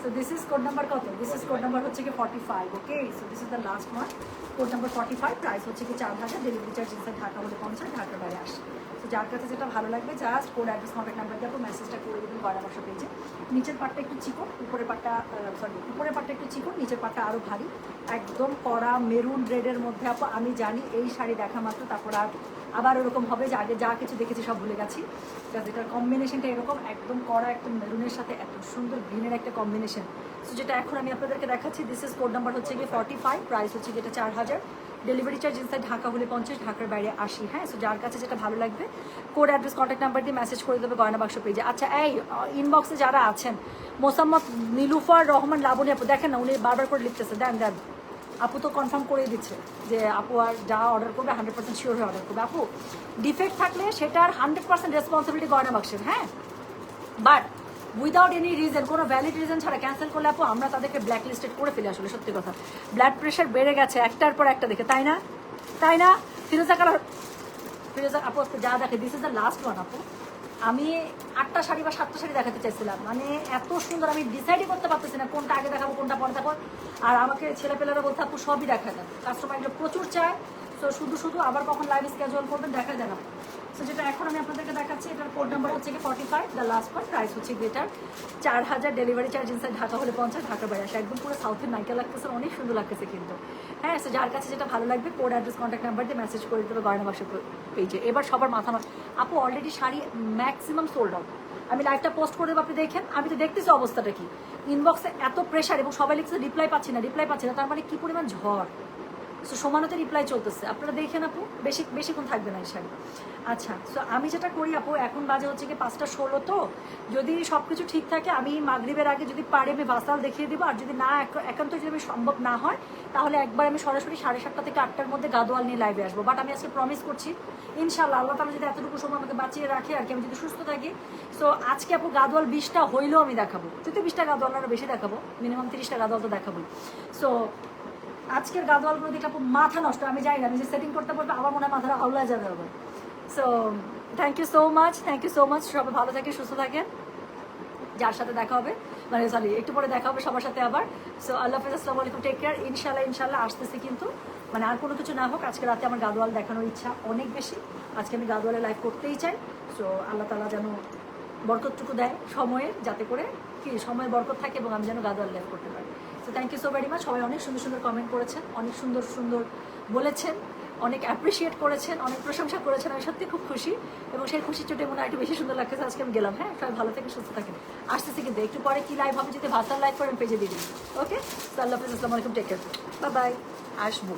So this is code number কত? This is code number হচ্ছে কি 45, okay? So this is the last one, code number 45, price হচ্ছে কি 4000, ডেলিভারি চার্জ ইনসাইড ঢাকা হলে 50, ঢাকার বাইরে আসে। তো যার কাছে যেটা ভালো লাগবে just code address contact number দিয়ে আপনি মেসেজটা করে দেবেন গয়না বাক্স পেজে। নিচের পাটটা একটু চিকন, উপরের পাটটা একটু চিকন, নিচের পাটটা আরও ভারী, একদম কড়া মেরুন রেডের মধ্যে আপু। আমি জানি এই শাড়ি দেখা মাত্র তারপর আবার এরকম হবে যে আগে যা কিছু দেখেছি সব ভুলে গেছি। এটার কম্বিনেশনটা এরকম একদম কড়া একদম মেরুনের সাথে এত সুন্দর গ্রিনের একটা কম্বিনেশন। সো যেটা এখন আমি আপনাদেরকে দেখাচ্ছি, দিস ইজ কোড নাম্বার হচ্ছে গিয়ে 45, প্রাইস হচ্ছে যেটা 4000, ডেলিভারি চার্জ ইনসাইড ঢাকা হলে 50, ঢাকার বাইরে আসি। হ্যাঁ, সো যার কাছে যেটা ভালো লাগবে কোড অ্যাড্রেস কন্ট্যাক্ট নাম্বার দিয়ে মেসেজ করে দেবে গয়না বাক্স পেজে। আচ্ছা এই ইনবক্সে যারা আছেন, মোসাম্মদ নীলুফার রহমান লাবণী আপু, দেখেন না উনি বারবার করে লিখতেছে, দেন আপু তো কনফার্ম করে দিচ্ছে যে আপু আর যা অর্ডার করবে 100% শিওর হয়ে অর্ডার করবে। আপু ডিফেক্ট থাকলে সেটার 100% রেসপন্সিবিলিটি গয়না বাক্সের, হ্যাঁ, বাট উইদাউট এনি রিজন, কোনো ভ্যালিড রিজন ছাড়া ক্যান্সেল করলে আপু আমরা তাদেরকে ব্ল্যাক লিস্টেড করে ফেলি। আসলে সত্যি কথা, ব্লাড প্রেশার বেড়ে গেছে একটার পর একটা দেখে, তাই না ফিরোজা কালার, ফিরোজা আপু যা দেখে, this is the last one আপু। আমি 8টা শাড়ি বা 7টা শাড়ি দেখাতে চাইছিলাম, মানে এত সুন্দর আমি ডিসাইডই করতে পারতেছি না কোনটা আগে দেখাবো কোনটা পরে দেখাবো। আর আমাকে ছেলেপেলেরা বলতে আপু সবই দেখা দেন, কাস্টমার এগুলো প্রচুর চায়। সো শুধু আবার কখন লাইভ স্কেজুয়াল করবেন দেখা যায় না। সো যেটা এখন আমি আপনাদেরকে দেখাচ্ছি, এটার কোড নাম্বার হচ্ছে কি 45, দ্য লাস্ট ওয়ান, প্রাইস হচ্ছে এটার 4000, ডেলিভারি চার্জ ইনসাইড ঢাকা হলে 50, ঢাকার বাইরে আসে। একদম পুরো সাউথের নায়িকা লাগতেছে, অনেক সুন্দর লাগতেছে কিন্তু। হ্যাঁ, সো যার কাছে যেটা ভালো লাগবে কোড অ্যাড্রেস কন্ট্যাক্ট নাম্বার দিয়ে মেসেজ করে দেবে গয়না বাক্স পেজে। এবার সবার মাথা আপু already sari maximum sold out. আমি লাইভটা পোস্ট করে দেবো, আপনি দেখেন, আমি তো দেখতেছি অবস্থাটা কি। ইনবক্সে এত প্রেশার এবং সবাই লিখছে রিপ্লাই পাচ্ছি না, তার মানে কি পরিমাণ ঝড়। সো সমানতে রিপ্লাই চলতেছে, আপনারা দেখেন আপু, বেশিক্ষণ থাকবে না এই শাড়ি। আচ্ছা, সো আমি যেটা করি আপু, এখন বাজে হচ্ছে কি 5টা 16, তো যদি সব কিছু ঠিক থাকে আমি মাগরিবের আগে যদি পারি আমি ভাসাল দেখিয়ে দেবো। আর যদি না একান্ত যদি সম্ভব না হয় তাহলে একবার আমি সরাসরি 7:30 থেকে 8টার মধ্যে গাদোয়াল নিয়ে লাইভে আসবো। বাট আমি আজকে প্রমিস করছি ইনশাল্লাহ, আল্লাহ তাআলা যদি এতটুকু সময় আমাকে বাঁচিয়ে রাখে আর কি, আমি যদি সুস্থ থাকি। সো আজকে আপু গাদোয়াল 20টা হইলেও আমি দেখাবো, যদি 20টা গাদোয়াল আরও বেশি দেখাবো, মিনিমাম 30টা গাদোয়াল তো দেখাবোই। সো আজকের গাদোয়ালগুলো দিকে আপু মাথা নষ্ট, আমি যাই না, আমি যে সেটিং করতে পারবো আমার মনে হয় মাথাটা আউলা যাবে আবার। So thank you so much, সবাই ভালো থাকেন, সুস্থ থাকেন। যার সাথে দেখা হবে, মানে সরি একটু পরে দেখা হবে সবার সাথে আবার। সো আল্লাহ হাফেজ, আসসালামু আলাইকুম, টেক কেয়ার। ইনশাল্লাহ আসতেছি, কিন্তু মানে আর কোনো কিছু না হোক, আজকে রাতে আমার গাদোয়াল দেখানোর ইচ্ছা অনেক বেশি। আজকে আমি গাদোয়ালে লাইভ করতেই চাই। সো আল্লাহ তাআলা যেন বরকতটুকু দেয় সময়ের, যাতে করে কি সময়ের বরকত থাকে এবং আমি যেন গাদোয়াল লাইভ করতে পারি। So thank you so very much. সবাই অনেক সুন্দর কমেন্ট করেছেন, অনেক সুন্দর বলেছেন, অনেক অ্যাপ্রিসিয়েট করেছেন, অনেক প্রশংসা করেছেন। আমি সত্যি খুব খুশি এবং সেই খুশির চোটে মনে হয় একটু বেশি সুন্দর লাগতেছে। আজকে আমি গেলাম, হ্যাঁ, সবাই ভালো থেকে সুস্থ থাকেন। আসতেছি কিন্তু একটু পরে কি লাইভ হবে, যদি ভাসার লাইভ করেন পেজে দিয়ে দিন। ওকে, আল্লাহ হাফেজ, আসসালামু আলাইকুম, টেক কেয়ার, বাই বাই, আসবো।